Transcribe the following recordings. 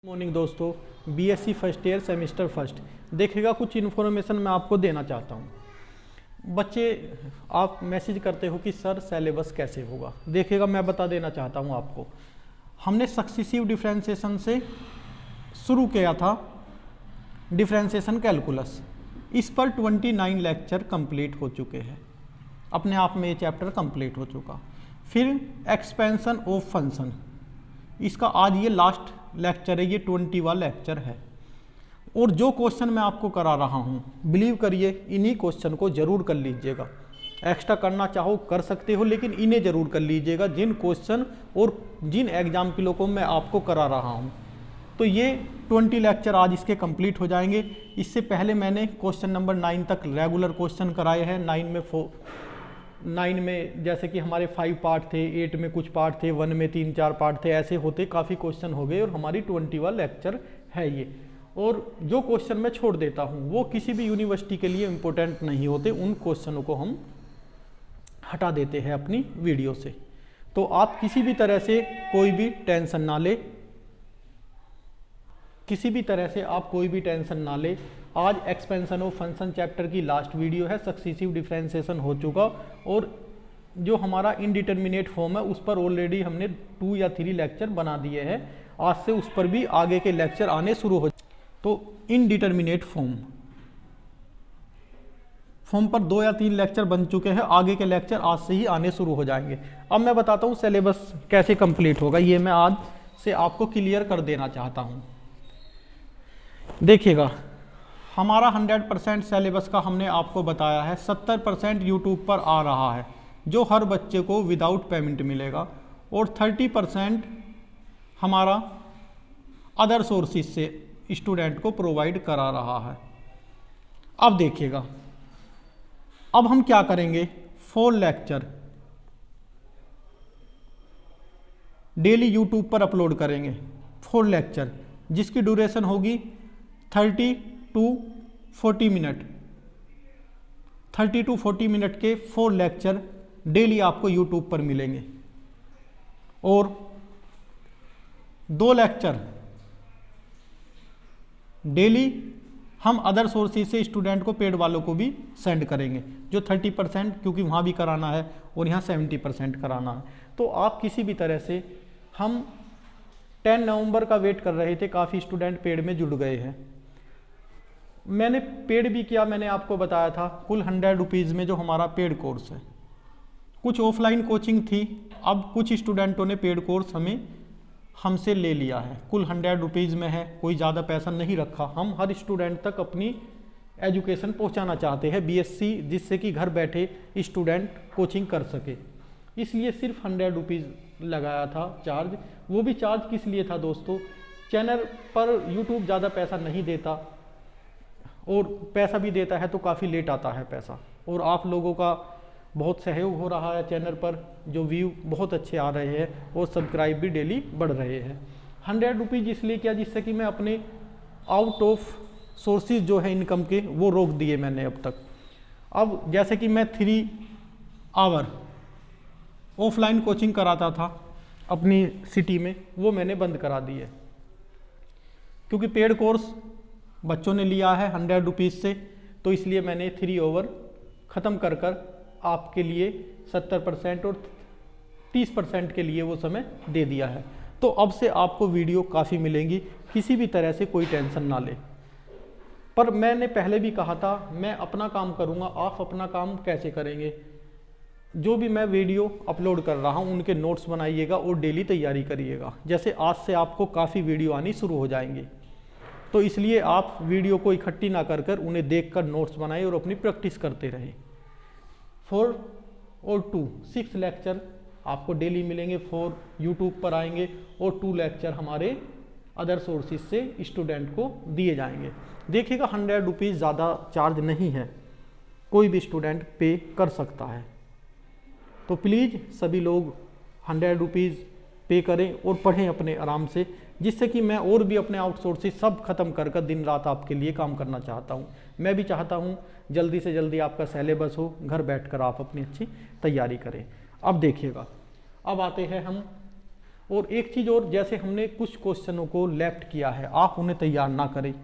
Morning दोस्तों, BSc first year semester first देखिएगा। कुछ इन्फॉर्मेशन मैं आपको देना चाहता हूँ। बच्चे आप मैसेज करते हो कि सर सिलेबस कैसे होगा। देखिएगा, मैं बता देना चाहता हूँ आपको। हमने सक्सेसिव डिफरेंशिएशन से शुरू किया था डिफरेंशिएशन कैलकुलस। इस पर 29 लेक्चर कंप्लीट हो चुके हैं। अपने आप में ये चैप्टर कंप्लीट हो चुका। फिर एक्सपेंशन ऑफ फंक्शन, इसका आज ये लास्ट लेक्चर है, ये 20वां लेक्चर है। और जो क्वेश्चन मैं आपको करा रहा हूँ, बिलीव करिए इन्हीं क्वेश्चन को जरूर कर लीजिएगा। एक्स्ट्रा करना चाहो कर सकते हो, लेकिन इन्हें जरूर कर लीजिएगा, जिन क्वेश्चन और जिन एग्जाम्पलों को मैं आपको करा रहा हूँ। तो ये 20 लेक्चर आज इसके कंप्लीट हो जाएंगे। इससे पहले मैंने क्वेश्चन नंबर 9 तक रेगुलर क्वेश्चन कराए हैं। 9 में जैसे कि हमारे 5 पार्ट थे, 8 में कुछ पार्ट थे, 1 में 3-4 पार्ट थे, ऐसे होते काफ़ी क्वेश्चन हो गए और हमारी 20वां लेक्चर है ये। और जो क्वेश्चन मैं छोड़ देता हूँ वो किसी भी यूनिवर्सिटी के लिए इम्पोर्टेंट नहीं होते, उन क्वेश्चनों को हम हटा देते हैं अपनी वीडियो से। तो आप किसी भी तरह से कोई भी टेंशन ना ले, आज एक्सपेंशन ऑफ फंक्शन चैप्टर की लास्ट वीडियो है। सक्सेसिव डिफरेंशिएशन हो चुका और जो हमारा इनडिटर्मिनेट फॉर्म है उस पर ऑलरेडी हमने 2 या 3 लेक्चर बना दिए हैं। आज से उस पर भी आगे के लेक्चर आने शुरू हो। तो इनडिटर्मिनेट फॉर्म पर 2 या 3 लेक्चर बन चुके हैं। आगे के लेक्चर आज से ही आने शुरू हो जाएंगे। अब मैं बताता हूँ सिलेबस कैसे कंप्लीट होगा, ये मैं आज से आपको क्लियर कर देना चाहता हूँ। देखिएगा, हमारा 100% सिलेबस का हमने आपको बताया है। 70% यूट्यूब पर आ रहा है जो हर बच्चे को विदाउट पेमेंट मिलेगा, और 30% हमारा अदर सोर्सेज से स्टूडेंट को प्रोवाइड करा रहा है। अब देखिएगा, अब हम क्या करेंगे, 4 लेक्चर डेली यूट्यूब पर अपलोड करेंगे। 4 लेक्चर जिसकी ड्यूरेशन होगी 30 to 40 मिनट। 30 to 40 मिनट के 4 लेक्चर डेली आपको यूट्यूब पर मिलेंगे, और 2 लेक्चर डेली हम अदर सोर्सेज से स्टूडेंट को, पेड वालों को भी सेंड करेंगे, जो 30%, क्योंकि वहाँ भी कराना है और यहाँ 70% कराना है। तो आप किसी भी तरह से, हम 10 नवंबर का वेट कर रहे थे, काफ़ी स्टूडेंट पेड में जुड़ गए हैं। मैंने पेड भी किया, मैंने आपको बताया था कुल 100 रुपीज़ में जो हमारा पेड कोर्स है। कुछ ऑफलाइन कोचिंग थी, अब कुछ स्टूडेंटों ने पेड कोर्स हमसे ले लिया है। कुल 100 रुपीज़ में है, कोई ज़्यादा पैसा नहीं रखा। हम हर स्टूडेंट तक अपनी एजुकेशन पहुंचाना चाहते हैं, बीएससी, जिससे कि घर बैठे स्टूडेंट कोचिंग कर सके। इसलिए सिर्फ 100 रुपीज़ लगाया था चार्ज। वो भी चार्ज किस लिए था दोस्तों, चैनल पर यूट्यूब ज़्यादा पैसा नहीं देता, और पैसा भी देता है तो काफ़ी लेट आता है पैसा। और आप लोगों का बहुत सहयोग हो रहा है चैनल पर, जो व्यू बहुत अच्छे आ रहे हैं और सब्सक्राइब भी डेली बढ़ रहे हैं। 100 रुपीज़ इसलिए किया जिससे कि मैं अपने आउट ऑफ सोर्सेज जो है इनकम के, वो रोक दिए मैंने अब तक। अब जैसे कि मैं 3 आवर ऑफलाइन कोचिंग कराता था अपनी सिटी में, वो मैंने बंद करा दिए, क्योंकि पेड कोर्स बच्चों ने लिया है 100 रुपीज़ से। तो इसलिए मैंने 3 आवर ख़त्म कर आपके लिए 70% और 30% के लिए वो समय दे दिया है। तो अब से आपको वीडियो काफ़ी मिलेंगी, किसी भी तरह से कोई टेंशन ना ले। पर मैंने पहले भी कहा था, मैं अपना काम करूँगा, आप अपना काम कैसे करेंगे। जो भी मैं वीडियो अपलोड कर रहा हूँ उनके नोट्स बनाइएगा और डेली तैयारी करिएगा। जैसे आज से आपको काफ़ी वीडियो आनी शुरू हो जाएंगी, तो इसलिए आप वीडियो को इकट्ठी ना कर उन्हें देखकर नोट्स बनाएं और अपनी प्रैक्टिस करते रहें। 4 और 2 6 लेक्चर आपको डेली मिलेंगे। 4 यूट्यूब पर आएंगे और 2 लेक्चर हमारे अदर सोर्सेज से स्टूडेंट को दिए जाएंगे। देखिएगा, 100 रुपीज़ ज़्यादा चार्ज नहीं है, कोई भी स्टूडेंट पे कर सकता है। तो प्लीज़ सभी लोग 100 रुपीज़ पे करें और पढ़ें अपने आराम से, जिससे कि मैं और भी अपने आउटसोर्सेज सब खत्म कर दिन रात आपके लिए काम करना चाहता हूँ। मैं भी चाहता हूँ जल्दी से जल्दी आपका सिलेबस हो, घर बैठकर आप अपनी अच्छी तैयारी करें। अब देखिएगा, अब आते हैं हम और एक चीज़ और, जैसे हमने कुछ क्वेश्चनों को लेफ्ट किया है, आप उन्हें तैयार ना करें,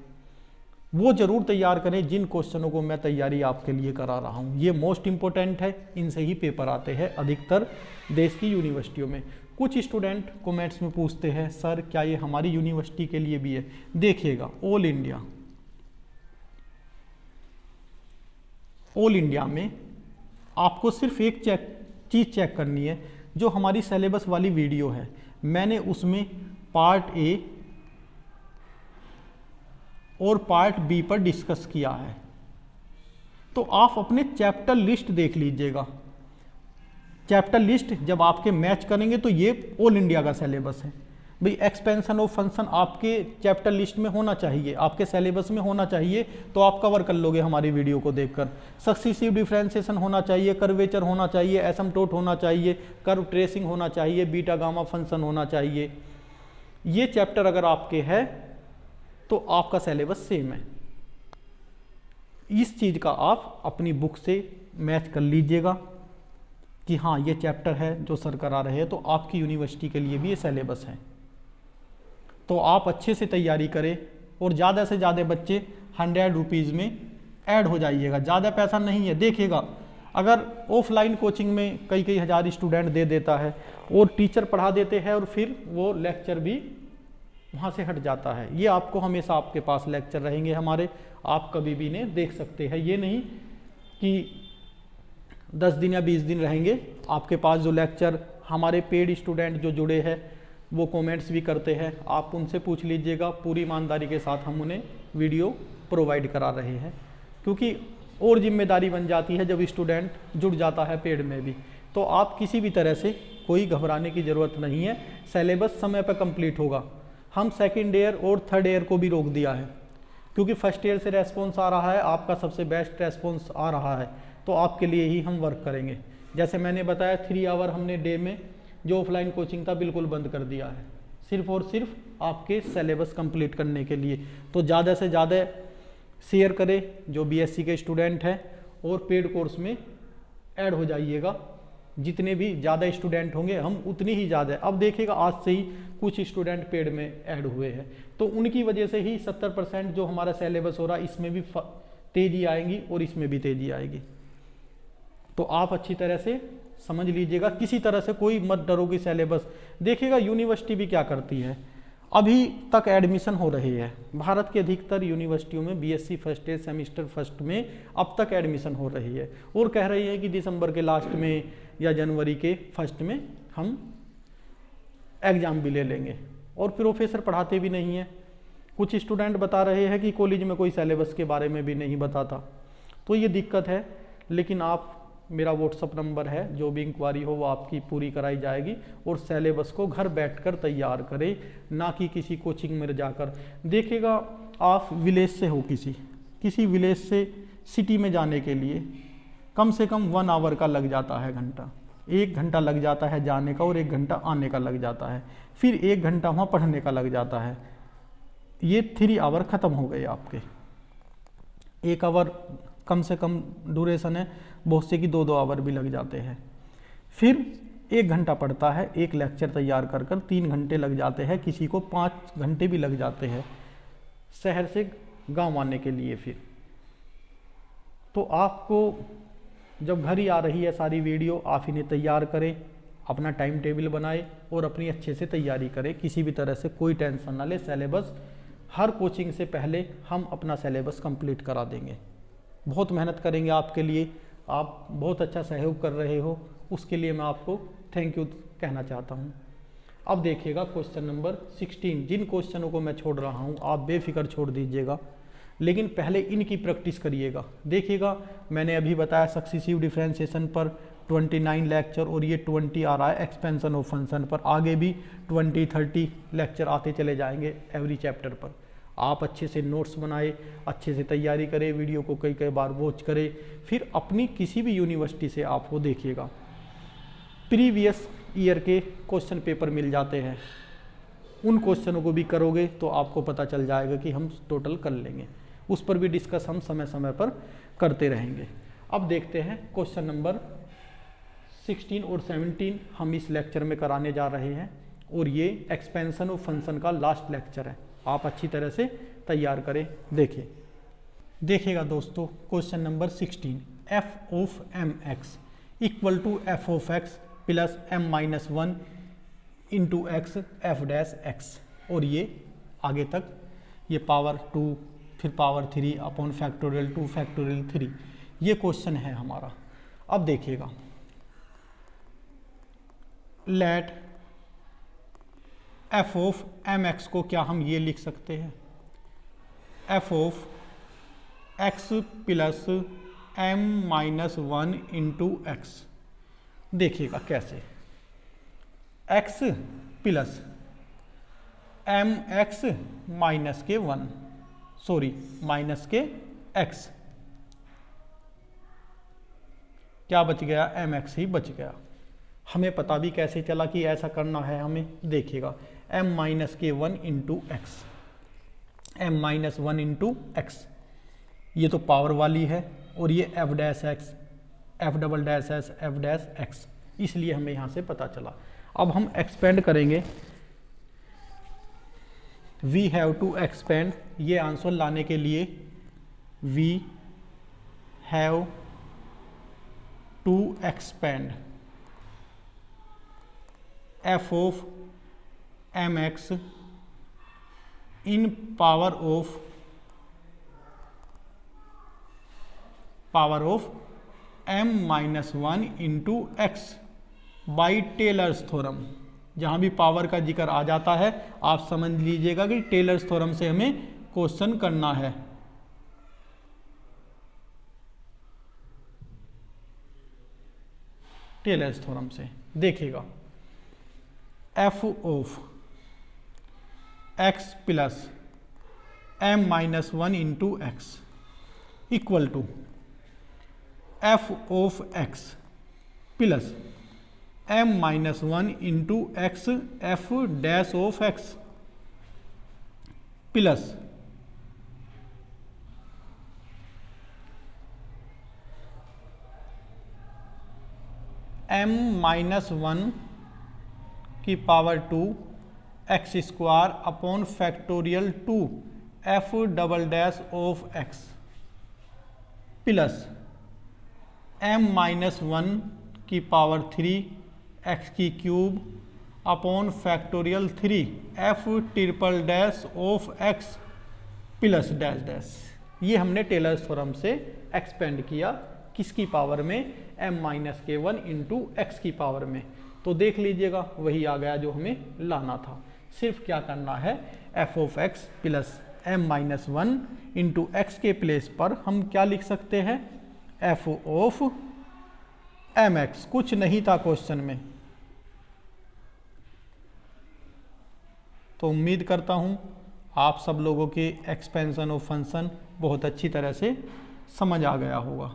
वो जरूर तैयार करें जिन क्वेश्चनों को मैं तैयारी आपके लिए करा रहा हूँ। ये मोस्ट इंपॉर्टेंट है, इनसे ही पेपर आते हैं अधिकतर देश की यूनिवर्सिटियों में। कुछ स्टूडेंट कमेंट्स में पूछते हैं सर क्या ये हमारी यूनिवर्सिटी के लिए भी है। देखिएगा ऑल इंडिया में आपको सिर्फ एक चीज़ चेक करनी है, जो हमारी सिलेबस वाली वीडियो है, मैंने उसमें पार्ट ए और पार्ट बी पर डिस्कस किया है। तो आप अपने चैप्टर लिस्ट देख लीजिएगा। चैप्टर लिस्ट जब आपके मैच करेंगे तो ये ऑल इंडिया का सिलेबस है भाई। एक्सपेंशन ऑफ फंक्शन आपके चैप्टर लिस्ट में होना चाहिए, आपके सिलेबस में होना चाहिए, तो आप कवर कर लोगे हमारी वीडियो को देखकर। सक्सीसिव डिफरेंशिएशन होना चाहिए, कर्वेचर होना चाहिए, एसिम्पटोट होना चाहिए, कर्व ट्रेसिंग होना चाहिए, बीटा गामा फंक्शन होना चाहिए। ये चैप्टर अगर आपके है तो आपका सिलेबस सेम है। इस चीज़ का आप अपनी बुक से मैच कर लीजिएगा कि हाँ ये चैप्टर है जो सर करा रहे हैं, तो आपकी यूनिवर्सिटी के लिए भी ये सिलेबस है। तो आप अच्छे से तैयारी करें और ज़्यादा से ज़्यादा बच्चे 100 रुपीज़ में ऐड हो जाइएगा। ज़्यादा पैसा नहीं है। देखिएगा अगर ऑफलाइन कोचिंग में कई हज़ार स्टूडेंट दे देता है और टीचर पढ़ा देते हैं और फिर वो लेक्चर भी वहाँ से हट जाता है। ये आपको हमेशा आपके पास लेक्चर रहेंगे हमारे, आप कभी भी इन्हें देख सकते हैं। ये नहीं कि 10 दिन या 20 दिन रहेंगे आपके पास जो लेक्चर। हमारे पेड स्टूडेंट जो जुड़े हैं वो कमेंट्स भी करते हैं, आप उनसे पूछ लीजिएगा। पूरी ईमानदारी के साथ हम उन्हें वीडियो प्रोवाइड करा रहे हैं, क्योंकि और जिम्मेदारी बन जाती है जब स्टूडेंट जुड़ जाता है पेड में भी। तो आप किसी भी तरह से कोई घबराने की ज़रूरत नहीं है, सिलेबस समय पर कंप्लीट होगा। हम सेकेंड ईयर और थर्ड ईयर को भी रोक दिया है, क्योंकि फर्स्ट ईयर से रेस्पॉन्स आ रहा है, आपका सबसे बेस्ट रेस्पॉन्स आ रहा है, तो आपके लिए ही हम वर्क करेंगे। जैसे मैंने बताया 3 आवर हमने डे में जो ऑफलाइन कोचिंग था बिल्कुल बंद कर दिया है, सिर्फ और सिर्फ आपके सिलेबस कंप्लीट करने के लिए। तो ज़्यादा से ज़्यादा शेयर करें जो बीएससी के स्टूडेंट हैं और पेड कोर्स में ऐड हो जाइएगा। जितने भी ज़्यादा स्टूडेंट होंगे हम उतनी ही ज़्यादा। अब देखिएगा आज से ही कुछ स्टूडेंट पेड में ऐड हुए हैं, तो उनकी वजह से ही 70% जो हमारा सिलेबस हो रहा है इसमें भी तेज़ी आएगी और इसमें भी तेज़ी आएगी। तो आप अच्छी तरह से समझ लीजिएगा, किसी तरह से कोई मत डरो कि सिलेबस। देखिएगा यूनिवर्सिटी भी क्या करती है, अभी तक एडमिशन हो रही है भारत के अधिकतर यूनिवर्सिटियों में। BSc first year semester first में अब तक एडमिशन हो रही है और कह रही है कि दिसंबर के लास्ट में या जनवरी के फर्स्ट में हम एग्ज़ाम भी ले लेंगे। और प्रोफेसर पढ़ाते भी नहीं हैं। कुछ स्टूडेंट बता रहे हैं कि कॉलेज में कोई सिलेबस के बारे में भी नहीं बताता, तो ये दिक्कत है। लेकिन आप, मेरा व्हाट्सअप नंबर है, जो भी इंक्वायरी हो वो आपकी पूरी कराई जाएगी। और सिलेबस को घर बैठकर तैयार करें, ना कि किसी कोचिंग में जाकर। देखिएगा आप विलेज से हो, किसी विलेज से सिटी में जाने के लिए कम से कम 1 आवर का लग जाता है, घंटा 1 घंटा लग जाता है जाने का और 1 घंटा आने का लग जाता है, फिर 1 घंटा वहाँ पढ़ने का लग जाता है। ये 3 आवर ख़त्म हो गए आपके। 1 आवर कम से कम ड्यूरेशन है, बहुत से की 2-2 आवर भी लग जाते हैं। फिर 1 घंटा पड़ता है, एक लेक्चर तैयार कर 3 घंटे लग जाते हैं, किसी को 5 घंटे भी लग जाते हैं शहर से गांव आने के लिए। फिर तो आपको जब घर ही आ रही है सारी वीडियो, आप इन्हें तैयार करें, अपना टाइम टेबल बनाए और अपनी अच्छे से तैयारी करें। किसी भी तरह से कोई टेंशन ना ले। सिलेबस हर कोचिंग से पहले हम अपना सिलेबस कंप्लीट करा देंगे। बहुत मेहनत करेंगे आपके लिए, आप बहुत अच्छा सहयोग कर रहे हो, उसके लिए मैं आपको थैंक यू कहना चाहता हूँ। अब देखिएगा क्वेश्चन नंबर 16। जिन क्वेश्चनों को मैं छोड़ रहा हूँ आप बेफिक्र छोड़ दीजिएगा, लेकिन पहले इनकी प्रैक्टिस करिएगा। देखिएगा मैंने अभी बताया सक्सीसिव डिफरेंशिएशन पर 29 लेक्चर और ये 20 आ रहा है एक्सपेंशन ऑफ फंक्शन पर। आगे भी 20-30 लेक्चर आते चले जाएंगे एवरी चैप्टर पर। आप अच्छे से नोट्स बनाए, अच्छे से तैयारी करें, वीडियो को कई बार वॉच करें, फिर अपनी किसी भी यूनिवर्सिटी से आप वो देखिएगा। प्रीवियस ईयर के क्वेश्चन पेपर मिल जाते हैं, उन क्वेश्चनों को भी करोगे तो आपको पता चल जाएगा कि हम टोटल कर लेंगे। उस पर भी डिस्कस हम समय समय पर करते रहेंगे। अब देखते हैं क्वेश्चन नंबर 16 और 17 हम इस लेक्चर में कराने जा रहे हैं। और ये एक्सपेंशन ऑफ फंक्शन का लास्ट लेक्चर है, आप अच्छी तरह से तैयार करें। देखिएगा दोस्तों question number 16, F of M X equal to F of x plus M minus 1 into X F dash X, और ये आगे तक ये पावर 2 फिर पावर 3 अपॉन फैक्टोरियल 2 फैक्टोरियल 3, ये क्वेश्चन है हमारा। अब देखिएगा, let F of M X को क्या हम ये लिख सकते हैं, F of x plus M minus 1 into X. देखिएगा कैसे, X plus M X minus के 1 सॉरी माइनस के एक्स, क्या बच गया, एम एक्स ही बच गया। हमें पता भी कैसे चला कि ऐसा करना है हमें, देखिएगा एम माइनस के 1 into X, M minus 1 into X, ये तो पावर वाली है, और ये F dash X F double dash S F dash X, इसलिए हमें यहाँ से पता चला। अब हम एक्सपेंड करेंगे, वी हैव टू एक्सपेंड, ये आंसर लाने के लिए we have to expand F of M X in power of M minus 1 into X by Taylor's theorem. जहां भी पावर का जिक्र आ जाता है आप समझ लीजिएगा कि टेलर्स थ्योरम से हमें क्वेश्चन करना है। टेलर्स थ्योरम से देखिएगा, F of x plus M minus 1 into X equal to F of x plus M minus 1 into X F dash of x plus M minus 1 की power 2 X square upon factorial 2 F double dash of x plus M minus 1 की power 3 X की cube upon factorial 3 F triple dash of x plus dash dash. ये हमने tailors theorem से expand किया, किसकी power में, M minus के 1 into x की पावर में। तो देख लीजिएगा वही आ गया जो हमें लाना था। सिर्फ क्या करना है, F of x plus M minus 1 into X के प्लेस पर हम क्या लिख सकते हैं, एफ ऑफ एम एक्स। कुछ नहीं था क्वेश्चन में, तो उम्मीद करता हूं आप सब लोगों के एक्सपेंशन ऑफ फंक्शन बहुत अच्छी तरह से समझ आ गया होगा।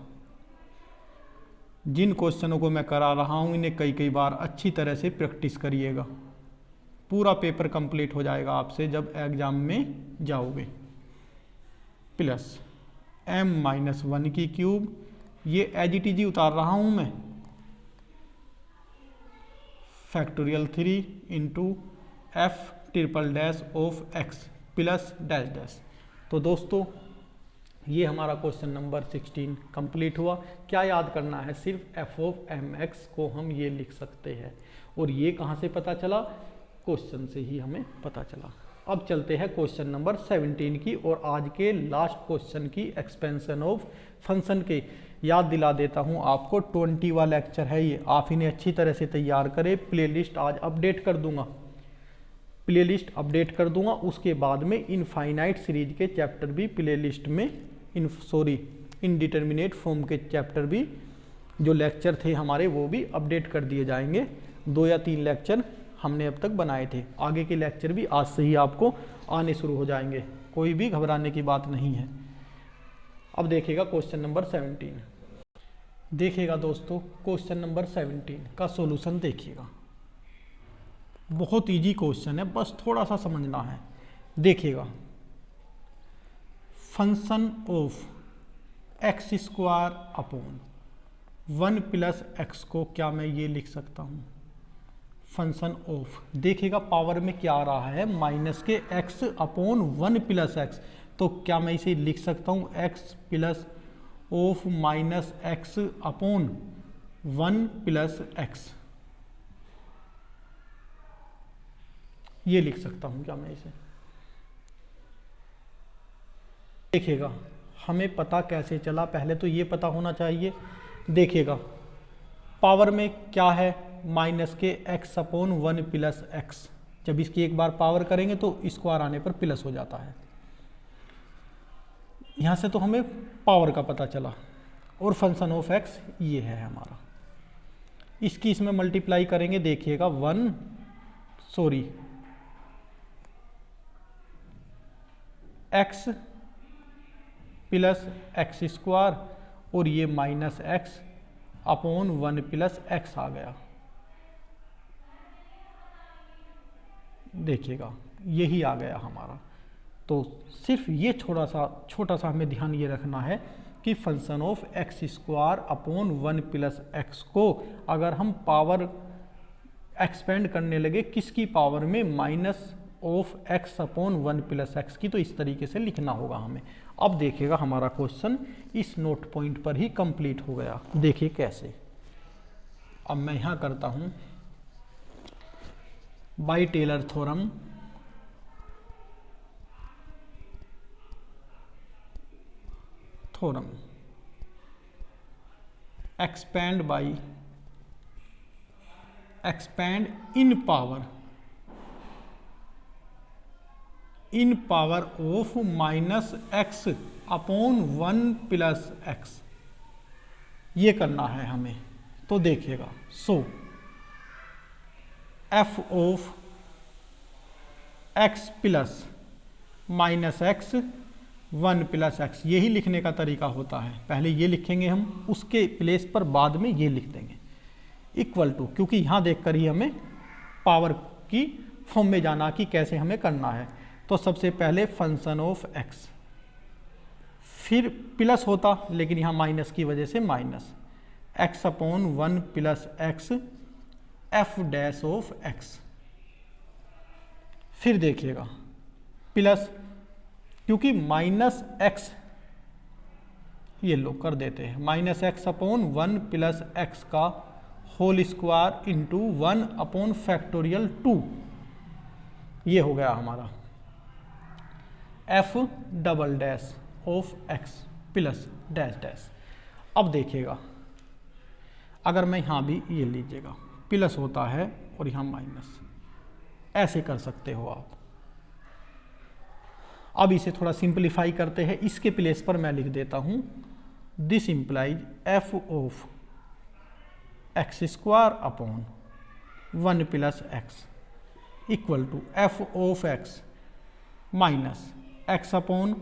जिन क्वेश्चनों को मैं करा रहा हूं इन्हें कई कई बार अच्छी तरह से प्रैक्टिस करिएगा, पूरा पेपर कंप्लीट हो जाएगा आपसे जब एग्जाम में जाओगे। प्लस एम माइनस 1 की क्यूब, ये एज इट इज उतार रहा हूं मैं, factorial 3 into F triple dash of x plus dash dash. तो दोस्तों ये हमारा क्वेश्चन नंबर 16 कंप्लीट हुआ। क्या याद करना है, सिर्फ एफ ऑफ एम एक्स को हम ये लिख सकते हैं, और ये कहाँ से पता चला, क्वेश्चन से ही हमें पता चला। अब चलते हैं क्वेश्चन नंबर 17 की, और आज के लास्ट क्वेश्चन की एक्सपेंशन ऑफ फंक्शन के याद दिला देता हूं आपको। 20वां लेक्चर है ये, आप इन्हें अच्छी तरह से तैयार करें। प्लेलिस्ट आज अपडेट कर दूंगा, उसके बाद में इनफाइनाइट सीरीज के चैप्टर भी प्लेलिस्ट में, इनडिटर्मिनेट फॉर्म के चैप्टर भी जो लेक्चर थे हमारे वो भी अपडेट कर दिए जाएंगे। 2 या 3 लेक्चर हमने अब तक बनाए थे, आगे के लेक्चर भी आज से ही आपको आने शुरू हो जाएंगे, कोई भी घबराने की बात नहीं है। अब देखिएगा क्वेश्चन नंबर 17, देखिएगा दोस्तों क्वेश्चन नंबर 17 का सॉल्यूशन देखिएगा। बहुत इजी क्वेश्चन है, बस थोड़ा सा समझना है। देखिएगा, function of x square upon 1 plus x को क्या मैं ये लिख सकता हूँ, फंक्शन ऑफ, देखिएगा पावर में क्या आ रहा है, माइनस के x अपॉन 1 प्लस एक्स, तो क्या मैं इसे लिख सकता हूँ x plus of minus x upon 1 plus x, ये लिख सकता हूँ क्या मैं इसे। देखिएगा हमें पता कैसे चला, पहले तो ये पता होना चाहिए। देखिएगा पावर में क्या है, माइनस के x अपॉन 1 प्लस एक्स, जब इसकी एक बार पावर करेंगे तो स्क्वायर आने पर प्लस हो जाता है। यहाँ से तो हमें पावर का पता चला, और फंक्शन ऑफ x ये है हमारा। इसकी इसमें मल्टीप्लाई करेंगे, देखिएगा x प्लस एक्स स्क्वायर, और ये minus x upon 1 plus x आ गया। देखिएगा यही आ गया हमारा। तो सिर्फ ये छोटा सा हमें ध्यान ये रखना है कि function of x square upon 1 plus x को अगर हम पावर एक्सपेंड करने लगे किसकी पावर में, minus of x upon 1 plus x की, तो इस तरीके से लिखना होगा हमें। अब देखिएगा हमारा क्वेश्चन इस नोट पॉइंट पर ही कंप्लीट हो गया। देखिए कैसे, अब मैं यहाँ करता हूँ by Taylor theorem, expand in power of minus x upon 1 plus x, ये करना है हमें। तो देखिएगा, so f of x plus minus x 1 plus x, यही लिखने का तरीका होता है। पहले ये लिखेंगे हम, उसके प्लेस पर बाद में ये लिख देंगे, इक्वल टू, क्योंकि यहाँ देखकर ही हमें पावर की फॉर्म में जाना कि कैसे हमें करना है। तो सबसे पहले फंक्शन ऑफ एक्स, फिर प्लस होता लेकिन यहाँ माइनस की वजह से minus x upon 1 plus x F dash of x, फिर देखिएगा प्लस, क्योंकि माइनस एक्स ये लो कर देते हैं, minus x upon 1 plus x का whole square into 1 upon factorial 2, ये हो गया हमारा f double dash of x plus dash dash. अब देखिएगा अगर मैं यहाँ भी ये लीजिएगा, प्लस होता है और यहाँ माइनस, ऐसे कर सकते हो आप। अब इसे थोड़ा सिंपलीफाई करते हैं, इसके प्लेस पर मैं लिख देता हूँ this implies f of x square upon 1 plus x equal to F of x minus x upon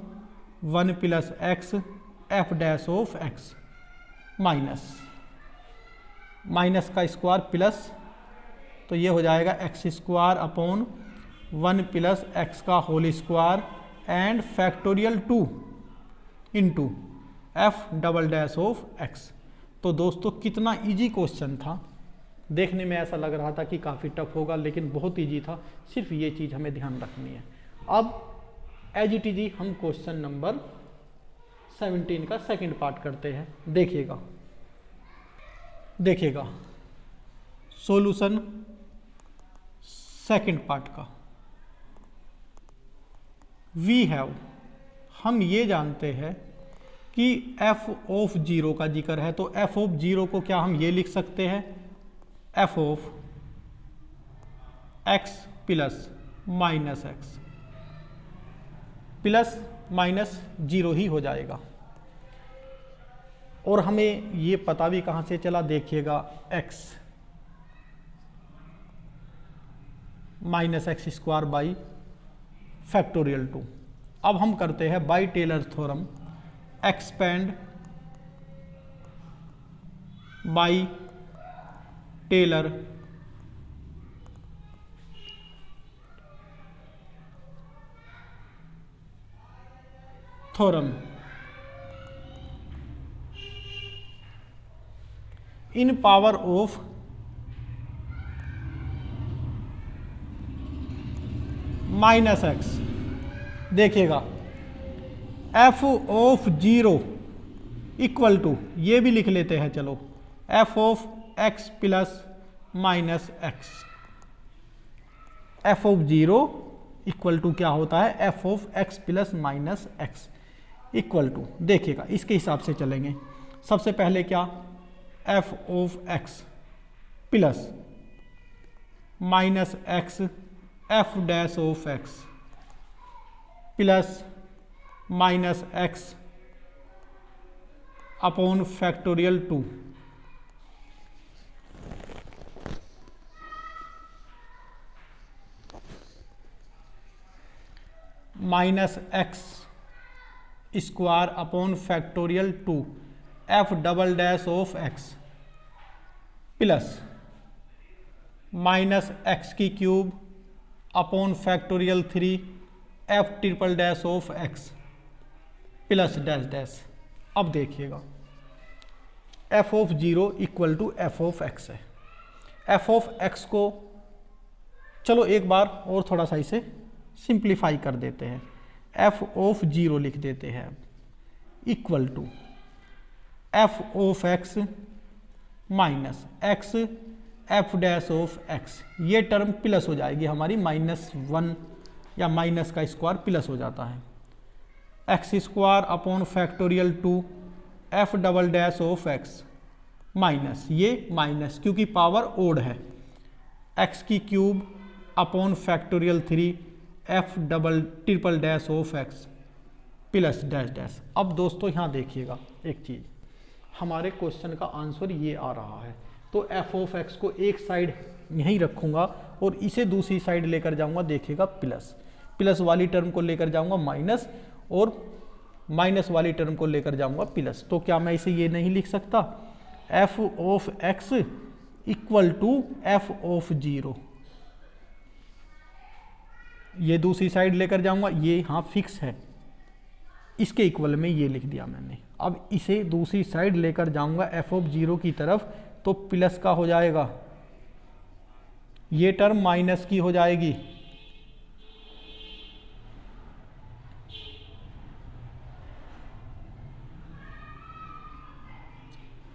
1 plus x F dash of x, minus का स्क्वायर प्लस, तो ये हो जाएगा x square upon 1 plus x का whole square and factorial 2 into f double dash of x. तो दोस्तों कितना easy question था, देखने में ऐसा लग रहा था कि काफ़ी टफ होगा, लेकिन बहुत इजी था। सिर्फ ये चीज़ हमें ध्यान रखनी है। अब एज इट इज हम क्वेश्चन नंबर 17 का सेकंड पार्ट करते हैं। देखिएगा सॉल्यूशन सेकंड पार्ट का, वी हैव, हम ये जानते हैं कि एफ ऑफ 0 का जिक्र है, तो एफ ऑफ 0 को क्या हम ये लिख सकते हैं, F of x plus minus x, plus minus 0 ही हो जाएगा। और हमें ये पता भी कहाँ से चला, देखिएगा x minus x square by factorial 2। अब हम करते हैं by Taylor theorem, expand by Taylor theorem in power of minus x. देखिएगा F of zero equal to, ये भी लिख लेते हैं चलो, f of x plus minus x. F of zero equal to क्या होता है, F of x plus minus x equal to, देखिएगा इसके हिसाब से चलेंगे। सबसे पहले क्या, f of x plus minus x F dash of x plus minus x upon factorial 2 minus x square upon factorial 2 F double dash of x plus minus x की cube upon factorial 3 F triple dash of x plus dash dash. अब देखिएगा F of zero equal to F of x है। F of x को चलो एक बार और थोड़ा सा इसे सिंप्लीफाई कर देते हैं, एफ ऑफ जीरो लिख देते हैं equal to F of x minus x F dash of X. ये टर्म प्लस हो जाएगी हमारी, -1 या माइनस का स्क्वायर प्लस हो जाता है, x square upon factorial 2 F double dash of x minus, ये माइनस क्योंकि पावर ओड है, एक्स की cube upon factorial 3 F double triple dash of x plus dash dash. अब दोस्तों यहाँ देखिएगा एक चीज़, हमारे क्वेश्चन का आंसर ये आ रहा है, तो एफ ऑफ एक्स को एक साइड यहीं रखूँगा और इसे दूसरी साइड लेकर जाऊँगा, देखिएगा प्लस, प्लस वाली टर्म को लेकर जाऊँगा माइनस और माइनस वाली टर्म को लेकर जाऊँगा प्लस। तो क्या मैं इसे ये नहीं लिख सकता, F of X equal to F of zero, ये दूसरी साइड लेकर जाऊंगा, ये यहाँ फिक्स है, इसके इक्वल में ये लिख दिया मैंने। अब इसे दूसरी साइड लेकर जाऊंगा एफ ऑफ जीरो की तरफ, तो प्लस का हो जाएगा, ये टर्म माइनस की हो जाएगी,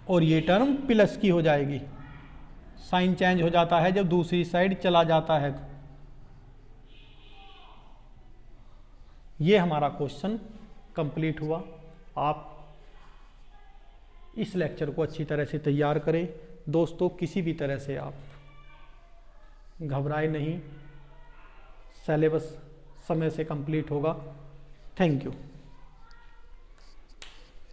और ये टर्म प्लस की हो जाएगी। साइन चेंज हो जाता है जब दूसरी साइड चला जाता है। ये हमारा क्वेश्चन कंप्लीट हुआ। आप इस लेक्चर को अच्छी तरह से तैयार करें दोस्तों, किसी भी तरह से आप घबराए नहीं, सिलेबस समय से कंप्लीट होगा। Thank you.